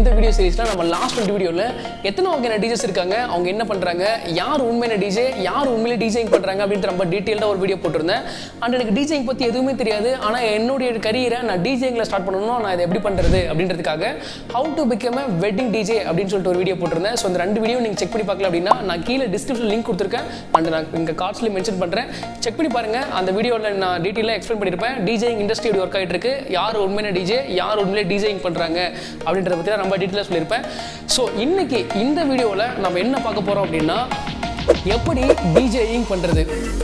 இந்த வீடியோ சீரிஸ்ல நம்ம லாஸ்ட் 2 வீடியோல எத்தனை வகையான டிஜேஸ் இருக்காங்க, அவங்க என்ன பண்றாங்க, யார் உண்மையான டிஜே, யார் உண்மையிலே டிஜேயிங் பண்றாங்க அப்படின்ற ரொம்ப டீடைலா ஒரு வீடியோ போட்டிருந்தேன். அண்ட் எனக்கு டிஜேயிங் பத்தி எதுவுமே தெரியாது. ஆனா என்னுடைய கரியரை நான் டிஜேயிங்ல ஸ்டார்ட் பண்ணணும், நான் இதை எப்படி பண்றது அப்படின்றதுக்காக how to become a wedding DJ அப்படின்னு சொல்லிட்டு ஒரு வீடியோ போட்டிருந்தேன். ஸோ இந்த 2 வீடியோ நீங்க செக் பண்ணி பார்க்கல அப்படின்னா நான் கீழே டிஸ்கிரிப்ஷன் லிங்க் கொடுத்துருக்கேன். அண்ட் நான் இங்க கார்ட்ஸ்ல மென்ஷன் பண்றேன், செக் பண்ணி பாருங்க. அந்த வீடியோல நான் டீடைலா எக்ஸ்பிளைன் பண்ணிருப்பேன் டிஜேயிங் இண்டஸ்ட்ரி எப்படி ஒர்க் ஆயிட்டு இருக்கு, யார் உண்மையான டிஜே, யார் உண்மையிலே டிஜேயிங் பண்றாங்க அப்படின்றத பத்தி ரொம்ப டீடைலா சொல்லியிருப்பேன். ஸோ இன்னைக்கு இந்த வீடியோவில் நம்ம என்ன பார்க்க போறோம் அப்படின்னா எப்படி டிஜேயிங் பண்றது.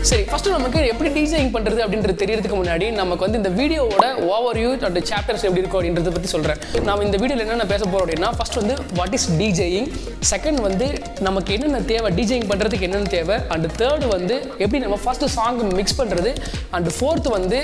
சரி, ஃபர்ஸ்ட் நமக்கு எப்படி டிஜேயிங் பண்றது அப்படின்றது தெரியறதுக்கு முன்னாடி நமக்கு வந்து இந்த வீடியோவோட ஓவர்வியூ அண்ட் சாப்டர்ஸ் எப்படி இருக்கும் அப்படின்றத பத்தி சொல்றேன். நாம இந்த வீடியோல என்ன பேச போறோம் அப்படின்னா ஃபர்ஸ்ட் வந்து வாட் இஸ் டிஜேயிங், செகண்ட் வந்து நமக்கு என்னென்ன தேவை, டிஜேயிங் பண்றதுக்கு என்னென்ன தேவை, அண்ட் தேர்ட் வந்து எப்படி நம்ம ஃபர்ஸ்ட் சாங் மிக்ஸ் பண்றது, அண்ட் ஃபோர்த் வந்து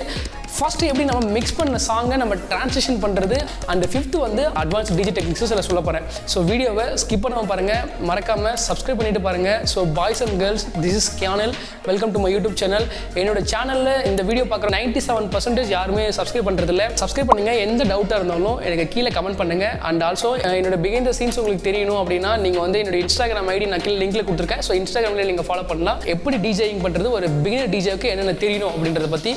ஃபர்ஸ்ட் எப்படி நம்ம மிக்ஸ் பண்ண சாங்கை நம்ம டிரான்சிஷன் பண்ணுறது, அண்ட் ஃபிஃப்த் வந்து அட்வான்ஸ் டிஜே டெக்னிக்ஸ் சில சொல்ல போகிறேன். ஸோ வீடியோவை ஸ்கிப் பண்ணாமல் பாருங்கள், மறக்காமல் சப்ஸ்கிரைப் பண்ணிட்டு பாருங்கள். So boys and girls, this is கியானல், welcome to my YouTube channel. என்னோட சேனலில் இந்த வீடியோ பார்க்குற 97% யாருமே சப்ஸ்கிரைப் பண்ணுறதில்ல. சப்ஸ்கிரைப் பண்ணுங்கள். எந்த டவுட்டாக இருந்தாலும் எனக்கு கீழே கமெண்ட் பண்ணுங்கள். அண்ட் ஆல்சோ என்னோட பிஹைண்ட் த சீன்ஸ் உங்களுக்கு தெரியணும் அப்படின்னா நீங்கள் வந்து என்னோட இன்ஸ்டாகிராம் ஐடி நான் கீழே லிங்க்ல கொடுத்துருக்கேன். ஸோ இன்ஸ்டாகிராமில் நீங்கள் ஃபாலோ பண்ணலாம். எப்படி டிஜேயிங் பண்ணுறது, ஒரு பிகினர் டிஜேக்கு என்னென்ன தெரியணும் அப்படின்றத பற்றி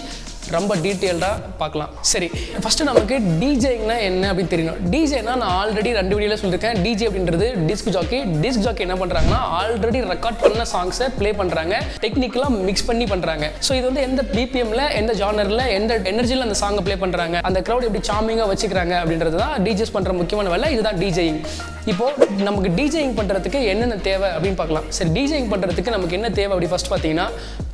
ரொம்ப டீட்டெயில்டாக பார்க்கலாம். சரி, ஃபஸ்ட்டு நமக்கு டிஜேனா என்ன அப்படின்னு தெரியணும். டிஜேனா நான் ஆல்ரெடி 2 வீடியோவில் சொல்லியிருக்கேன். டிஜே அப்படின்றது டிஸ்க் ஜாக்கி. டிஸ்க் ஜாக்கி என்ன பண்ணுறாங்கன்னா ஆல்ரெடி ரெக்கார்ட் பண்ண சாங்ஸை ப்ளே பண்ணுறாங்க, டெக்னிக்கலாக மிக்ஸ் பண்ணி பண்ணுறாங்க. ஸோ இது வந்து எந்த பிபிஎம்ல, எந்த ஜானரில், எந்த எனர்ஜியில் அந்த சாங்கை ப்ளே பண்ணுறாங்க, அந்த க்ரௌட் எப்படி சாமிங்காக வச்சுக்கிறாங்க அப்படின்றது தான் டிஜேஸ் பண்ணுற முக்கியமான வேலை. இதுதான் டிஜேயிங். இப்போது நமக்கு டிஜேயிங் பண்ணுறதுக்கு என்னென்ன தேவை அப்படின்னு பார்க்கலாம். சரி, டிஜேயிங் பண்ணுறதுக்கு நமக்கு என்ன தேவை அப்படி ஃபஸ்ட் பார்த்தீங்கன்னா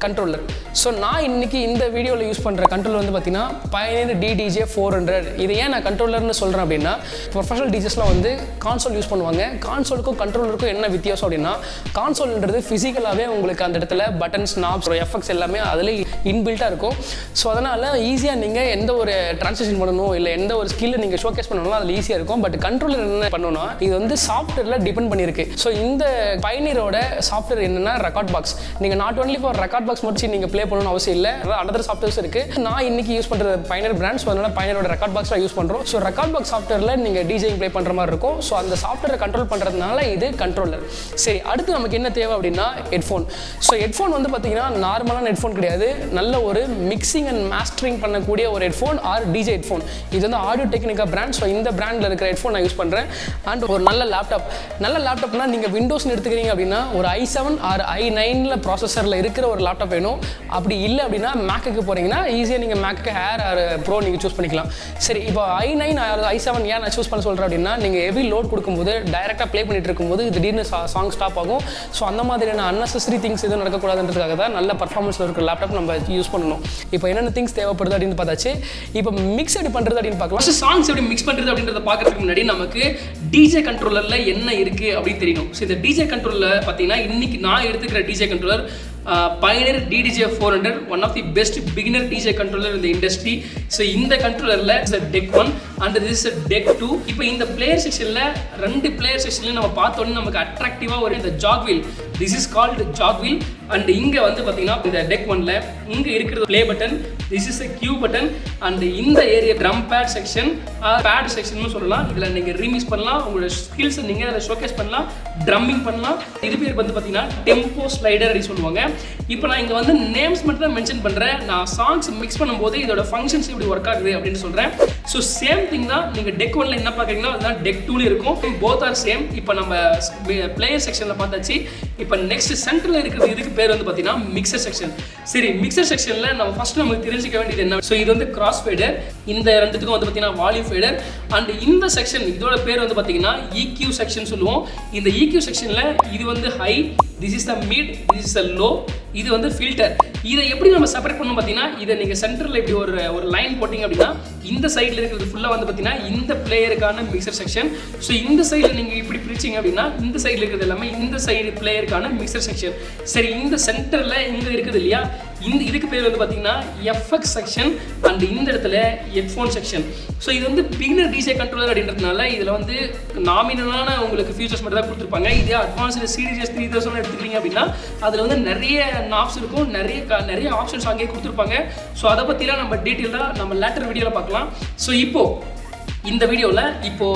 கண்ட்ரோலர். ஸோ நான் இன்னைக்கு இந்த வீடியோவில் யூஸ் பண்ணுற கண்ட்ரோலர் வந்து பார்த்தீங்கன்னா Pioneer DDJ 400. இது ஏன் நான் கண்ட்ரோலர்னு சொல்கிறேன் அப்படின்னா ப்ரொஃபஷனல் டிஜேஸ்லாம் வந்து கான்சோல் யூஸ் பண்ணுவாங்க. கான்சோலுக்கும் கண்ட்ரோலருக்கும் என்ன வித்தியாசம் அப்படின்னா கான்சோல்ன்றது ஃபிசிக்கலாகவே உங்களுக்கு அந்த இடத்துல பட்டன்ஸ், நாப்ஸ், எஃபெக்ட்ஸ் எல்லாமே அதில் இன்பில்ட்டாக இருக்கும். ஸோ அதனால் ஈஸியாக நீங்கள் எந்த ஒரு டிரான்சிஷன் பண்ணணும், இல்லை எந்த ஒரு ஸ்கில்லை நீங்கள் ஷோகேஸ் பண்ணணும், அதில் ஈஸியாக இருக்கும். பட் கண்ட்ரோலர் என்ன பண்ணணும்னா இது வந்து சாஃப்ட்வேரில் டிபெண்ட் பண்ணியிருக்கு. ஸோ இந்த Pioneer-ஓட சாஃப்ட்வேர் என்னன்னா ரெக்கார்ட் பாக்ஸ். நீங்கள் not only for record box மட்டும் நீங்கள் ப்ளே பண்ணணும்னு அவசியம் இல்லை. அதர் சாஃப்ட்வேர்ஸ் இருக்குது. நான் இன்னைக்கு யூஸ் பண்ணுறது Pioneer பிராண்ட். ஸோ அதனால் Pioneer-ஓட ரெக்கார்ட் பாக்ஸில் யூஸ் பண்ணுறோம். ஸோ ரெக்கார்ட் பாக்ஸ் சாஃப்ட்வேரில் நீங்கள் டிஜேயிங் ப்ளே பண்ணுற மாதிரி இருக்கும். ஸோ அந்த சாஃப்ட்வேரை கண்ட்ரோல் பண்ணுறதுனால இது கண்ட்ரோலர். சரி, அடுத்து நமக்கு என்ன தேவை அப்படின்னா ஹெட்ஃபோன். ஸோ ஹெட்ஃபோன் வந்து பார்த்தீங்கன்னா நார்மலான ஹெட்ஃபோன் கிடையாது, நல்ல ஒரு மிக்சிங் அண்ட் மாஸ்டரிங் பண்ணக்கூடிய ஒரு ஹெட்ஃபோன் ஆர் டிஜே ஹெட்ஃபோன். இது வந்து ஆடியோ டெக்னிக்கா பிராண்ட். ஸோ இந்த பிராண்டில் இருக்கிற ஹெட்ஃபோன் நான் யூஸ் பண்ணுறேன். அண்ட் ஒரு நல்ல லேப்டாப். நல்ல லேப்டாப்னா நீங்கள் விண்டோஸ்னு எடுத்துக்கிறீங்க அப்படின்னா ஒரு i7 ஆர் i9 ப்ராசஸரில் இருக்கிற ஒரு லேப்டாப் வேணும். அப்படி இல்லை அப்படின்னா மேக்குக்கு போகிறீங்கன்னா ஈஸியாக நீங்கள் மேக்கு ஹேர் ஆர் ப்ரோ நீங்கள் சூஸ் பண்ணிக்கலாம். சரி, இப்போ i9 ஆர் i7 ஏன் நான் சூஸ் பண்ண சொல்கிறேன் அப்படின்னா நீங்கள் ஹெவி லோட் கொடுக்கும்போது டைரெக்டாக ப்ளே பண்ணிட்டு இருக்கும்போது திடீர்னு சாங் ஸ்டாப் ஆகும். ஸோ அந்த மாதிரியான அன்னெசரி திங்ஸ் எதுவும் நடக்கக்கூடாதுன்றதுக்காக தான் நல்ல பர்ஃபார்மன்ஸில் இருக்கிற லேப்டாப் நம்ம யூஸ் பண்ணணும். இப்போ என்னென்ன திங்ஸ் தேவைப்படுது அப்படின்னு பார்த்தாச்சு. இப்போ மிக்ஸ் எப்படி பண்ணுறது அப்படின்னு பார்க்கலாம். சாங்ஸ் எப்படி மிக்ஸ் பண்ணுறது அப்படின்றத பார்க்கறதுக்கு முன்னாடி நமக்கு டிஜே கண்ட்ரோலரில் என்ன இருக்குது அப்படின்னு தெரியணும். ஸோ இந்த டிஜே கண்ட்ரோலரில் பார்த்தீங்கன்னா இன்னைக்கு நான் எடுத்துக்கிற DJ controller Pioneer DDJ 400, one of the best beginner DJ controller in the industry. So இந்த கண்ட்ரோலர்ல is a deck 1 and this is a deck 2. இப்போ இந்த பிளேயர் செக்ஷன்ல 2 பிளேயர் செக்ஷன்ல நம்ம பார்த்தோம்னா நமக்கு அட்ராக்டிவா ஒரு இந்த jack wheel, this is called jog wheel. and இங்க வந்து பாத்தீங்கன்னா இந்த deck 1ல இங்க இருக்கிறது play button, this is a cue button. and இந்த area drum pad section pad section னு சொல்லலாம். இதுல நீங்க ரீமிக்ஸ் பண்ணலாம், உங்களோட ஸ்கில்ஸ் நீங்க அத ஷோகேஸ் பண்ணலாம், ட்ரம்மிங் பண்ணலாம். இது பேர் வந்து பாத்தீங்கன்னா டெம்போ ஸ்லைடர் அப்படி சொல்லுவாங்க. இப்போ நான் இங்க வந்து நேம்ஸ் மட்டும் தான் மென்ஷன் பண்றேன். நான் சாங்ஸ் மிக்ஸ் பண்ணும்போது இதோட ஃபங்க்ஷன்ஸ் எப்படி ஒர்க் ஆகுது அப்படின்னு சொல்றேன். ஸோ சேம் திங் தான் நீங்க டெக் 1ல என்ன பாக்குறீங்களோ அதுதான் டெக் 2ல இருக்கும். Both are same. இப்போ நம்ம பிளேயர் செக்ஷன்ல பார்த்தாச்சு. இப்போ நெக்ஸ்ட் சென்டர்ல இருக்கிறது இதுக்கு பேர் வந்து பாத்தீங்கன்னா மிக்சர் செக்ஷன். சரி, மிக்சர் செக்ஷன்ல நம்ம ஃபர்ஸ்ட் நமக்கு தெரிஞ்சுக்க வேண்டியது என்ன. ஸோ இது வந்து கிராஸ் ஃபேடர், இந்த ரெண்டுத்துக்கும் வந்து பாத்தீங்கன்னா வால்யூம் ஃபேடர். அண்ட் இந்த செக்ஷன் இதோட பேர் வந்து பாத்தீங்கன்னா EQ செக்ஷன் சொல்லுவோம். இந்த EQ செக்ஷன்ல இது வந்து high, this is the mid, this is the low, இது வந்து ஃபில்டர். இதை எப்படி நம்ம செப்பரேட் பண்ணணும் பார்த்தீங்கன்னா இதை நீங்கள் சென்டரில் இப்படி ஒரு லைன் போட்டிங்க அப்படின்னா இந்த சைடில் இருக்கிறது ஃபுல்லாக வந்து பார்த்தீங்கன்னா இந்த பிளேயருக்கான மிக்சர் செக்ஷன். ஸோ இந்த சைடில் நீங்கள் இப்படி பிரிச்சிங்க அப்படின்னா இந்த சைடில் இருக்கிறது எல்லாமே இந்த சைடு பிளேயருக்கான மிக்சர் செக்ஷன். சரி, இந்த சென்டரில் இங்கே இருக்குது இல்லையா, இதுக்கு பேர் வந்து பார்த்தீங்கன்னா FX செக்ஷன். அண்ட் இந்த இடத்துல ஹெட்ஃபோன் செக்ஷன். ஸோ இது வந்து பிகினர் டிஜே கண்ட்ரோலர் அப்படின்றதுனால இதில் வந்து நாமினலான உங்களுக்கு ஃபியூச்சர்ஸ் மட்டும் தான் கொடுத்துருப்பாங்க. இதே அட்வான்ஸ்டு CDJs 3000 எடுத்துக்கிறீங்க அப்படின்னா அதில் வந்து நிறைய நாப்ஸ் இருக்கும், நிறைய ஆப்ஷன்ஸ் அங்கேயே கொடுத்துருப்பாங்க. ஸோ அதை பற்றிலாம் நம்ம டீட்டெயிலாக நம்ம லேட்டர் வீடியோவில் பார்க்கலாம். ஸோ இப்போ இந்த வீடியோவில் இப்போ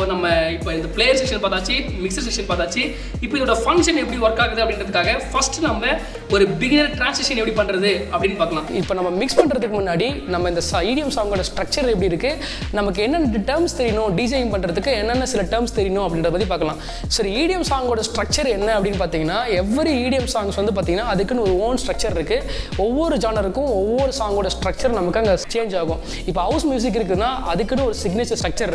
இந்த பிளேயர் செக்ஷன் பார்த்தாச்சு, மிக்சர் செக்ஷன் பார்த்தாச்சு. இப்போ இதோட ஃபங்க்ஷன் எப்படி ஒர்க் ஆகுது அப்படின்றதுக்காக ஃபர்ஸ்ட் நம்ம ஒரு பிகினர் டிரான்சிஷன் எப்படி பண்ணுறது அப்படின்னு பார்க்கலாம். இப்போ நம்ம மிக்ஸ் பண்ணுறதுக்கு முன்னாடி நம்ம இந்த EDM சாங்கோட ஸ்ட்ரக்சர் எப்படி இருக்குது, நமக்கு என்னென்ன டேர்ம்ஸ் தெரியணும், டிசைன் பண்ணுறதுக்கு என்னென்ன சில டேர்ம்ஸ் தெரியணும் அப்படின்றத பற்றி பார்க்கலாம். சரி, EDM சாங்கோட ஸ்ட்ரக்சர் என்ன அப்படின்னு பார்த்தீங்கன்னா, எவ்ரி EDM சாங்ஸ் வந்து பார்த்தீங்கன்னா அதுக்குன்னு ஒரு ஓன் ஸ்ட்ரக்சர் இருக்குது. ஒவ்வொரு ஜானருக்கும் ஒவ்வொரு சாங்கோட ஸ்ட்ரக்சர் நமக்கு அங்கே சேஞ்ச் ஆகும். இப்போ ஹவுஸ் மியூசிக் இருக்குதுன்னா அதுக்குன்னு ஒரு சிக்னேச்சர் ஸ்ட்ரக்சர் இருக்குது.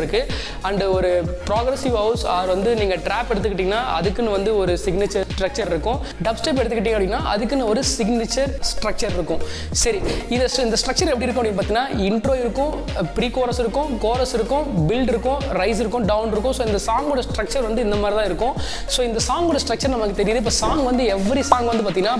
அண்ட் ஒரு ப்ராக்ரஸிவ் ஹவுஸ் ஆர் வந்து நீங்கள் ட்ராப் எடுத்துக்கிட்டிங்கன்னா அதுக்குன்னு வந்து ஒரு சிக்னேச்சர் ஸ்ட்ரக்சர் இருக்கும். டப் ஸ்டெப் எடுத்துக்கிட்டிங்க அப்படின்னா அதுக்குன்னு ஒரு சிக்னேச்சர் ஸ்ட்ரக்சர் இருக்கும். சரி, இந்த ஸ்ட்ரக்சர் எப்படி இருக்கும் அப்படின்னு பார்த்தீங்கன்னா, இன்ட்ரோ இருக்கும், ப்ரீ கோரஸ் இருக்கும், கோரஸ் இருக்கும், பில்ட் இருக்கும், ரைஸ் இருக்கும், டவுன் இருக்கும். ஸோ இந்த சாங்கோட ஸ்ட்ரக்சர் வந்து இந்த மாதிரி தான் இருக்கும். ஸோ இந்த சாங்கோட ஸ்ட்ரக்சர் நமக்கு தெரியுது. இப்போ சாங் வந்து எவ்ரி சாங் வந்து பார்த்தீங்கன்னா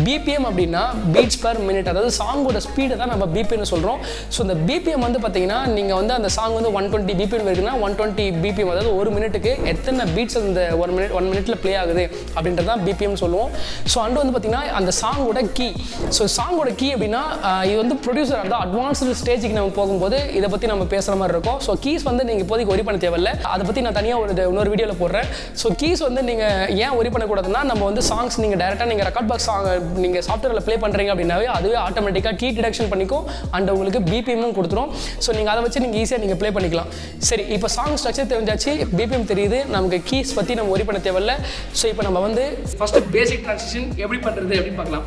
பிபிஎம் அப்படின்னா பீட்ஸ் பர் மினிட், அதாவது சாங்கோட ஸ்பீடை தான் நம்ம பிபிஎம்னு சொல்கிறோம். ஸோ இந்த பிபிஎம் வந்து பார்த்தீங்கன்னா நீங்கள் வந்து அந்த சாங் வந்து 120 பிபிஎம் இருக்குன்னா 120 பிபிஎம், அதாவது ஒரு மினிட்டுக்கு எத்தனை பீட்ஸ் அந்த ஒன் மினிட்ல ப்ளே ஆகுது அப்படின்றது தான் பிபிஎம் சொல்லுவோம். ஸோ அண்ட் வந்து பார்த்தீங்கன்னா அந்த சாங்கோட கீ. ஸோ சாங்கோட கீ அப்படின்னா இது வந்து ப்ரொடியூசர் அந்த அட்வான்ஸ்டு ஸ்டேஜுக்கு நம்ம போகும்போது இதை பற்றி நம்ம பேசுகிற மாதிரி இருக்கும். ஸோ கீஸ் வந்து நீங்கள் இப்போதைக்கு ஒரி பண்ண தேவையில்லை, அதை பற்றி நான் தனியாக இன்னொரு வீடியோவில் போடுறேன். ஸோ கீஸ் வந்து நீங்கள் ஏன் ஒரி பண்ணக்கூடாதுன்னா, நம்ம வந்து சாங்ஸ் நீங்கள் டேரெக்டாக நீங்கள் ரெக்கார்ட் பாக்ஸ் சாங் நீங்கள் சாஃப்ட்வேரில் ப்ளே பண்ணுறீங்க அப்படின்னாவே அதுவே ஆட்டோமேட்டிக்காக கீ டிடக்ஷன் பண்ணிக்கும் அண்ட் உங்களுக்கு பிபிஎம்மும் கொடுத்துரும். ஸோ நீங்கள் அதை வச்சு நீங்கள் ஈஸியாக நீங்கள் ப்ளே பண்ணிக்கலாம். சரி, இப்போ சாங் ஸ்ட்ரக்சர் தெரிஞ்சாச்சு, பிபிஎம் தெரியுது, நமக்கு கீஸ் பற்றி நம்ம ஒரி பண்ண தேவையில்லை. ஸோ இப்போ நம்ம வந்து ஃபஸ்ட்டு பேசிக் ட்ரான்சிஷன் எப்படி பண்ணுறது அப்படின்னு பார்க்கலாம்.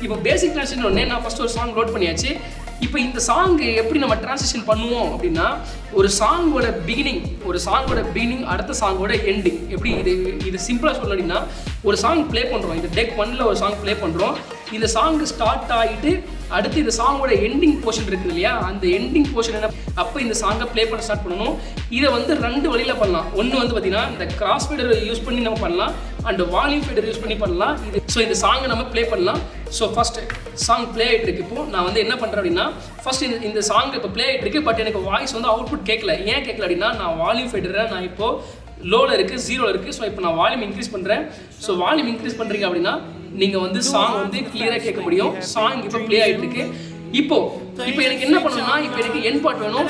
இப்போ பேசிக் ட்ரான்சிஷன் ஒன்று நான் ஃபஸ்ட்டு ஒரு சாங் லோட் பண்ணியாச்சு. இப்போ இந்த சாங் எப்படி நம்ம ட்ரான்சிஷன் பண்ணுவோம் அப்படின்னா, ஒரு சாங்கோட பிகினிங் அடுத்த சாங்கோட எண்டிங் எப்படி இது சிம்பிளாக சொல்லணும் அப்படின்னா, ஒரு சாங் ப்ளே பண்ணுறோம், இந்த டெக் 1ல் ஒரு சாங் ப்ளே பண்ணுறோம், இந்த சாங் ஸ்டார்ட் ஆகிட்டு அடுத்து இந்த சாங்கோட எண்டிங் போர்ஷன் இருக்குது இல்லையா, அந்த எண்டிங் போர்ஷன் என்ன, அப்போ இந்த சாங்கை ப்ளே பண்ண ஸ்டார்ட் பண்ணணும். இதை வந்து 2 வழியில் பண்ணலாம். ஒன்று வந்து பார்த்தீங்கன்னா இந்த கிராஸ் ஃபேடர் யூஸ் பண்ணி நம்ம பண்ணலாம், அண்ட் வால்யூம் ஃபேடர் யூஸ் பண்ணி பண்ணலாம். ஸோ இந்த சாங்கை நம்ம ப்ளே பண்ணலாம். ஸோ ஃபஸ்ட்டு சாங் ப்ளே ஆகிட்டு இருக்கு. இப்போ நான் வந்து என்ன பண்ணுறேன் அப்படின்னா, ஃபஸ்ட் இந்த சாங் இப்போ ப்ளே ஆகிட்டு இருக்கு, பட் எனக்கு வாய்ஸ் வந்து அவுட்புட் கேட்கல. ஏன் கேட்கல அப்படின்னா, நான் வால்யூம் ஃபேடரை நான் இப்போது லோவில் இருக்குது, 0ல் இருக்குது. ஸோ இப்போ நான் வால்யூம் இன்க்ரீஸ் பண்ணுறேன். ஸோ வால்யூம் இன்க்ரீஸ் பண்ணுறீங்க அப்படின்னா நீங்கள் வந்து சாங் வந்து கிளியராக கேட்க முடியும். சாங் இப்போ ப்ளே ஆகிட்டு இருக்கு. இப்போ எனக்கு என்ன பண்ணணும்னா, இப்போ எனக்கு என் பார்ட் வேணும்.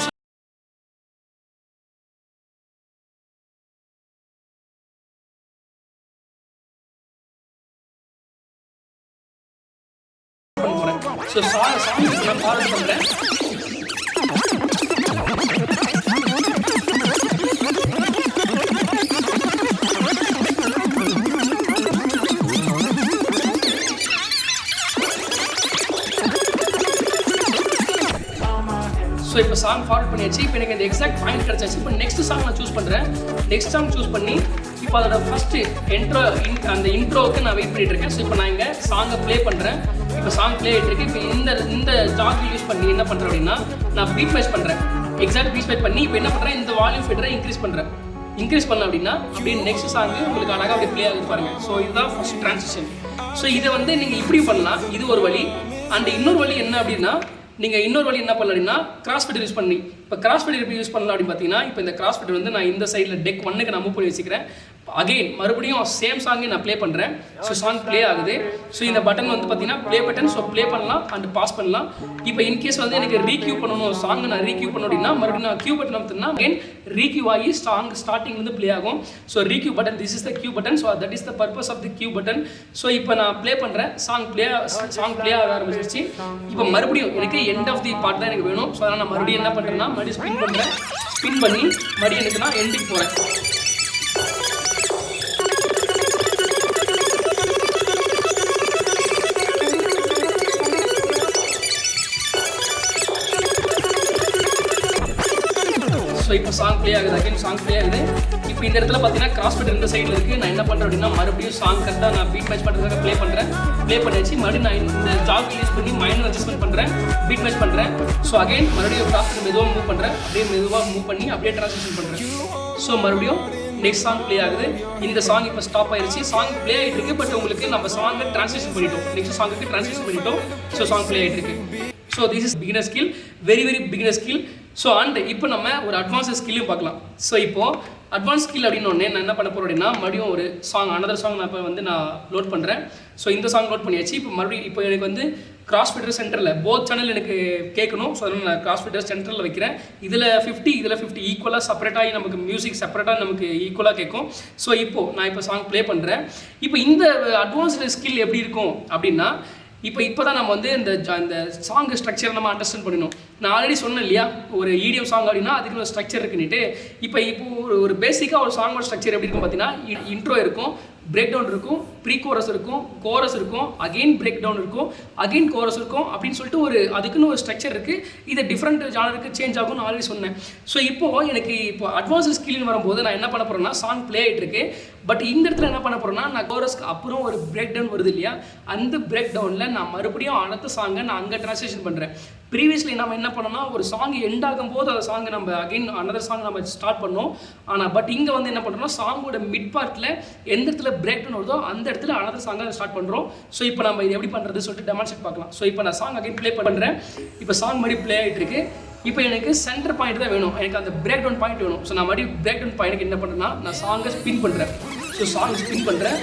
ஸோ சாங் நான் ஃபார்வர்ட் பண்ணுறேன். ஸோ இப்போ சாங் ஃபார்வர்ட் பண்ணியாச்சு. இப்போ எனக்கு இந்த எக்ஸாக்ட் பாயிண்ட் கிடச்சாச்சு. இப்போ நெக்ஸ்ட் சாங் நான் சூஸ் பண்ணுறேன். நெக்ஸ்ட் சாங் சூஸ் பண்ணி இப்போ அதோட ஃபஸ்ட்டு அந்த இன்ட்ரோவுக்கு நான் வெயிட் பண்ணிட்டு இருக்கேன். ஸோ இப்போ நான் இங்கே சாங்கை ப்ளே பண்ணுறேன். இப்போ சாங் ப்ளே ஆகிட்டு இருக்கு. இப்போ இந்த ஜாக்கி யூஸ் பண்ணி என்ன பண்ணுறேன் அப்படின்னா, நான் பீட் மேட்ச் பண்ணுறேன். எக்ஸாக்ட் பீட் மேட்ச் பண்ணி இப்போ என்ன பண்ணுறேன், இந்த வால்யூம் ஃபீடரை இன்க்ரீஸ் பண்ண அப்படின்னா அப்படியே நெக்ஸ்ட் சாங்கு உங்களுக்கு அழகாக அப்படி ப்ளே ஆகுது பாருங்கள். ஸோ இதுதான் ஃபர்ஸ்ட் ட்ரான்சிஷன். ஸோ இதை வந்து நீங்கள் இப்படி பண்ணலாம், இது ஒரு வழி. அண்ட் இன்னொரு வழி என்ன அப்படின்னா, நீங்கள் இன்னொரு வழி என்ன பண்ணலாம் அப்படின்னா, கிராஸ் ஃபீடர் யூஸ் பண்ணி. இப்போ கிராஸ் ஃபீடர் எப்படி யூஸ் பண்ணலாம் அப்படின்னு பார்த்தீங்கன்னா, இப்போ இந்த கிராஸ் ஃபீடர் வந்து நான் இந்த சைடில் டெக் 1க்கு நான் மூவ் பண்ணி வச்சுக்கிறேன். அகெயின் மறுபடியும் சேம் சாங்கை நான் ப்ளே பண்ணுறேன். ஸோ சாங் ப்ளே ஆகுது. ஸோ இந்த பட்டன் வந்து பார்த்தீங்கன்னா ப்ளே பட்டன். ஸோ ப்ளே பண்ணலாம் அண்ட் பாஸ் பண்ணலாம். இப்போ இன்கேஸ் வந்து எனக்கு ரீக்யூ பண்ணணும், சாங்கை நான் ரீக்யூ பண்ணணும் அப்படின்னா மறுபடியும் நான் கியூ பட்டன் அமுத்தினா அகெயின் ரீக்யூ ஆகி சாங் ஸ்டார்டிங் வந்து ப்ளே ஆகும். So requeue button, this is the queue button. So that is the purpose of the queue button. So இப்போ நான் ப்ளே பண்ணுறேன், சாங் ப்ளே ஆக ஆரம்பிச்சிருச்சு. இப்போ மறுபடியும் எனக்கு எண்ட் ஆஃப் தி பார்ட் தான் எனக்கு வேணும். ஸோ அதனால் நான் மறுபடியும் என்ன பண்ணுறேன்னா, மறுபடியும் ஸ்பின் பண்ணுறேன். ஸ்பின் பண்ணி மறுபடியும் எனக்கு நான் எண்டுக்கு போகிறேன். ஸோ இப்போ சாங் ப்ளே ஆகுது, அகைன் சாங் ப்ளே ஆகுது. இப்போ இந்த இடத்துல பார்த்தீங்கன்னா கிராஸ் ஃபீடர் இந்த சைடில் இருக்குது. நான் என்ன பண்ணுறேன் அப்படின்னா, மறுபடியும் சாங் கரெக்டாக நான் பீட் மேட்ச் பண்ணுறதுக்காக ப்ளே பண்ணியாச்சு. மறுபடியும் நான் இந்த ஜாக் யூஸ் பண்ணி மைனர் அட்ஜஸ்ட்மெண்ட் பண்ணுறேன், பீட் மேட்ச் பண்ணுறேன். ஸோ அகைன் மறுபடியும் கிராஸ் ஃபீடர் மெதுவாக மூவ் பண்ணுறேன், அப்படியே மெதுவாக மூவ் பண்ணி அப்படியே ட்ரான்ஸ்லேஷன் பண்ணுறேன். ஸோ மறுபடியும் நெக்ஸ்ட் சாங் ப்ளே ஆகுது. இந்த சாங் இப்போ ஸ்டாப் ஆயிடுச்சு. சாங் ப்ளே ஆகிட்டு இருக்கு, பட் உங்களுக்கு நம்ம சாங்கை ட்ரான்ஸ்லேஷன் பண்ணிட்டோம், நெக்ஸ்ட் சாங்குக்கு ட்ரான்ஸ்லேஷன் பண்ணிட்டோம். ஸோ சாங் ப்ளே ஆகிட்டு இருக்கு. So this is beginner skill, very beginner skill. So and இப்போ நம்ம ஒரு அட்வான்ஸ் ஸ்கில்லையும் பார்க்கலாம். ஸோ இப்போது அட்வான்ஸ் ஸ்கில் அப்படின்னு ஒன்று நான் என்ன பண்ண போகிறேன் அப்படின்னா, மறுபடியும் ஒரு சாங் அனதர் சாங் நான் இப்போ வந்து நான் லோட் பண்ணுறேன். ஸோ இந்த சாங் லோட் பண்ணியாச்சு. இப்போ மறுபடியும் இப்போ எனக்கு வந்து கிராஸ் ஃபில்டர் சென்டரில் போத் சேனல் எனக்கு கேட்கணும். ஸோ அதனால் நான் கிராஸ் ஃபில்டர் சென்டரில் வைக்கிறேன். இதில் 50 ஈக்குவலாக செப்பரேட்டாகி நமக்கு மியூசிக் செப்பரேட்டாக நமக்கு ஈக்குவலாக கேட்கும். ஸோ நான் இப்போ சாங் ப்ளே பண்ணுறேன். இப்போ இந்த அட்வான்ஸ்டு ஸ்கில் எப்படி இருக்கும் அப்படின்னா, இப்போ தான் நம்ம வந்து இந்த சாங் ஸ்ட்ரக்சரை நம்ம அண்டர்ஸ்டாண்ட் பண்ணணும். நான் ஆல்ரெடி சொன்னேன் இல்லையா, ஒரு EDM சாங் அப்படின்னா அதுக்கு ஒரு ஸ்ட்ரக்சர் இருக்குன்னுட்டு. இப்போ ஒரு பேசிக்காக ஒரு சாங்கோட ஸ்ட்ரக்சர் எப்படி இருக்கும் பார்த்தீங்கன்னா, இன்ட்ரோ இருக்கும், பிரேக் டவுன் இருக்கும், ப்ரீ கோரஸ் இருக்கும், கோரஸ் இருக்கும், அகெயின் பிரேக் டவுன் இருக்கும், அகெயின் கோரஸ் இருக்கும் அப்படின்னு சொல்லிட்டு அதுக்குன்னு ஒரு ஸ்ட்ரக்சர் இருக்குது. இது டிஃப்ரெண்ட் ஜானருக்கு சேஞ்ச் ஆகும்னு ஆல்ரெடி சொன்னேன். ஸோ எனக்கு அட்வான்ஸ்டு ஸ்கில்னு வரும்போது நான் என்ன பண்ண போகிறேன்னா, சாங் ப்ளே ஆகிட்டு இருக்கு. பட் இந்த இடத்துல என்ன பண்ண போகிறேன்னா, நான் கோரஸ்க்கு அப்புறம் ஒரு பிரேக் டவுன் வருது இல்லையா, அந்த பிரேக் டவுனில் நான் மறுபடியும் அடுத்த சாங்கை நான் அங்கே ட்ரான்ஸ்லேஷன் பண்ணுறேன். ப்ரீவியஸ்லி நம்ம என்ன பண்ணோம்னா, ஒரு சாங் எண்ட் ஆகும்போது அந்த சாங்கை நம்ம அகைன் அனதர் சாங் நம்ம ஸ்டார்ட் பண்ணோம். ஆனால் பட் இங்கே வந்து என்ன பண்ணுறோம்னா, சாங்கோட மிட் பார்ட்டில் எந்த இடத்துல பிரேக் டவுன் வருதோ அந்த இடத்துல அனதர் சாங்கை ஸ்டார்ட் பண்ணுறோம். ஸோ இப்போ நம்ம இது எப்படி பண்ணுறது சொல்லிட்டு டெமான்ஸ்ட்ரேட் பார்க்கலாம். ஸோ இப்போ நான் சாங் அகைன் ப்ளே பண்ணுறேன். இப்போ சாங் மாதிரி ப்ளே ஆகிட்டு இருக்கு. இப்போ எனக்கு சென்டர் பாயிண்ட் தான் வேணும், எனக்கு அந்த பிரேக் டவுன் பாயிண்ட் வேணும். ஸோ நான் மறுபடியும் பிரேக் டவுன் பாயிண்ட்டுக்கு என்ன பண்ணுறேன்னா, நான் சாங்கை ஸ்பின் பண்ணுறேன். ஸோ சாங் ஸ்பின் பண்ணுறேன்.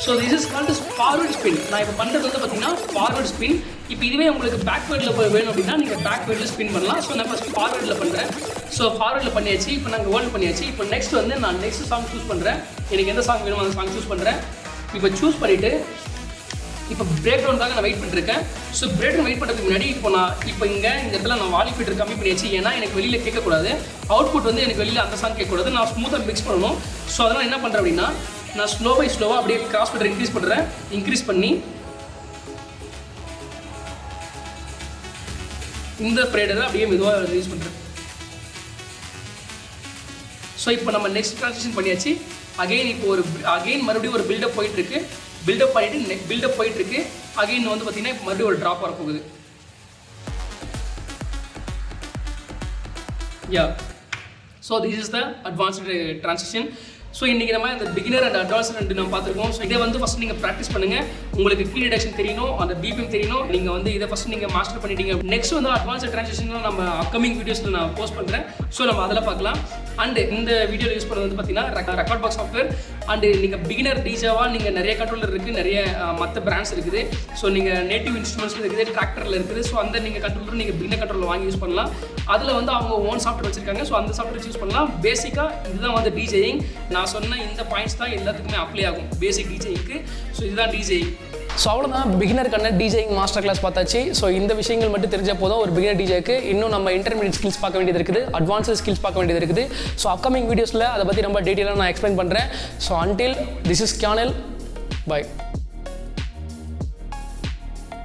So this is called forward spin. நான் இப்போ பண்ணுறது வந்து பார்த்தீங்கன்னா ஃபார்வர்ட் ஸ்பின். இப்போ இதுவே உங்களுக்கு பேக்வேர்டில் வேணும் அப்படின்னா நீங்கள் பேக்வேர்டில் ஸ்பின் பண்ணலாம். ஸோ நான் ஃபஸ்ட் ஃபார்வர்டில் பண்ணுறேன். ஸோ ஃபார்வர்டில் பண்ணியாச்சு. இப்போ நாங்கள் ஹோல்ட் பண்ணியாச்சு. இப்போ நெக்ஸ்ட் வந்து நான் நெக்ஸ்ட் சாங் சூஸ் பண்ணுறேன். எனக்கு எந்த சாங் வேணுமோ அந்த சாங் சூஸ் பண்ணுறேன். இப்போ சூஸ் பண்ணிவிட்டு இப்போ பிரேக் டவுனுக்காக நான் வெயிட் பண்ணிருக்கேன். ஸோ பிரேக் டவுன் வெயிட் பண்ணுறதுக்கு முன்னாடி இப்போ இந்த இடத்துல நான் வால்யூம் ஃபில்டர் கம்மி பண்ணியாச்சு. ஏன்னா எனக்கு வெளியில் கேட்கக்கூடாது, அவுட்புட் வந்து எனக்கு வெளியில் அந்த சாங் கேட்கக்கூடாது, நான் ஸ்மூத்தாக மிக்ஸ் பண்ணணும். ஸோ அதனால் என்ன பண்ணுறேன் அப்படின்னா, நான் ஸ்லோவாக அப்படியே கிராஸ் ஃபில்டர் இன்க்ரீஸ் பண்ணுறேன். இன்க்ரீஸ் பண்ணி இந்த ஃபேடரை அப்படியே மெதுவாக ரிலீஸ் பண்ணுறேன். ஸோ இப்போ நம்ம நெக்ஸ்ட் ட்ரான்சிஷன் பண்ணியாச்சு. அகெயின் மறுபடியும் ஒரு பில்டப் போயிட்டுருக்கு. பில்டப் பண்ணிவிட்டு பில்டப் போயிட்டுருக்கு. அகெயின் வந்து பார்த்தீங்கன்னா இப்போ மறுபடியும் ஒரு ட்ராப் வரப்போகுது. So this is the advanced transition. So இன்றைக்கி நம்ம இந்த பிகினர் அண்ட் அட்வான்ஸ்டு நம்ம பார்த்துருக்கோம். ஸோ இதை வந்து ஃபஸ்ட் நீங்கள் ப்ராக்டிஸ் பண்ணுங்கள். உங்களுக்கு கீ டிடக்ஷன் தெரியணும், அந்த பிபிஎம் தெரியணும். நீங்கள் வந்து இதை ஃபஸ்ட் நீங்கள் மாஸ்டர் பண்ணிட்டீங்க. நெக்ஸ்ட் வந்து அட்வான்ஸ்டு ட்ரான்சிஷன்லாம் நம்ம அப்கமிங் வீடியோஸில் நான் போஸ்ட் பண்ணுறேன். ஸோ நம்ம அதில் பார்க்கலாம். அண்டு இந்த வீடியோவில் யூஸ் பண்ணுறது வந்து பார்த்தீங்கன்னா ரெக்கார்ட் பாக்ஸ் சாஃப்ட்வேர். அண்டு நீங்கள் பிகினர் டிஜேவாக நீங்கள் நிறைய கண்ட்ரோலர் இருக்குது, நிறைய மற்ற பிராண்ட்ஸ் இருக்குது. ஸோ நீங்கள் நேட்டிவ் இன்ஸ்ட்ருமெண்ட்ஸில் இருக்குது, டிராக்டரில் இருக்குது. ஸோ அந்த நீங்கள் கண்ட்ரோலர் நீங்கள் பிகினர் கண்ட்ரோலர் வாங்கி யூஸ் பண்ணலாம். அதில் வந்து அவங்க ஓன் சாஃப்ட்வேர் வச்சுருக்காங்க. ஸோ அந்த சாஃப்ட்வேர் யூஸ் பண்ணலாம். பேசிக்காக இதுதான் வந்து டிஜேயிங். நான் சொன்ன இந்த பாயிண்ட்ஸ் தான் எல்லாத்துக்குமே அப்ளை ஆகும் பேசிக் டிஜேயிங்க்கு. ஸோ இதுதான் டிஜேயிங். ஸோ அவ்வளோதான், பிகினருக்கான டிஜேயிங் மாஸ்டர் கிளாஸ் பார்த்தாச்சு. ஸோ இந்த விஷயங்கள் மட்டும் தெரிஞ்சால் போதும் ஒரு பிகினர் டிஜேக்கு. இன்னும் நம்ம இன்டர்மீடியட் ஸ்கில்ஸ் பார்க்க வேண்டியது இருக்குது, அட்வான்ஸ்டு ஸ்கில்ஸ் பார்க்க வேண்டியது இருக்குது. ஸோ அப்கமிங் வீடியோஸில் அதை பற்றி ரொம்ப டீட்டெயிலாக நான் எக்ஸ்பிளைன் பண்ணுறேன். So until this is channel, by.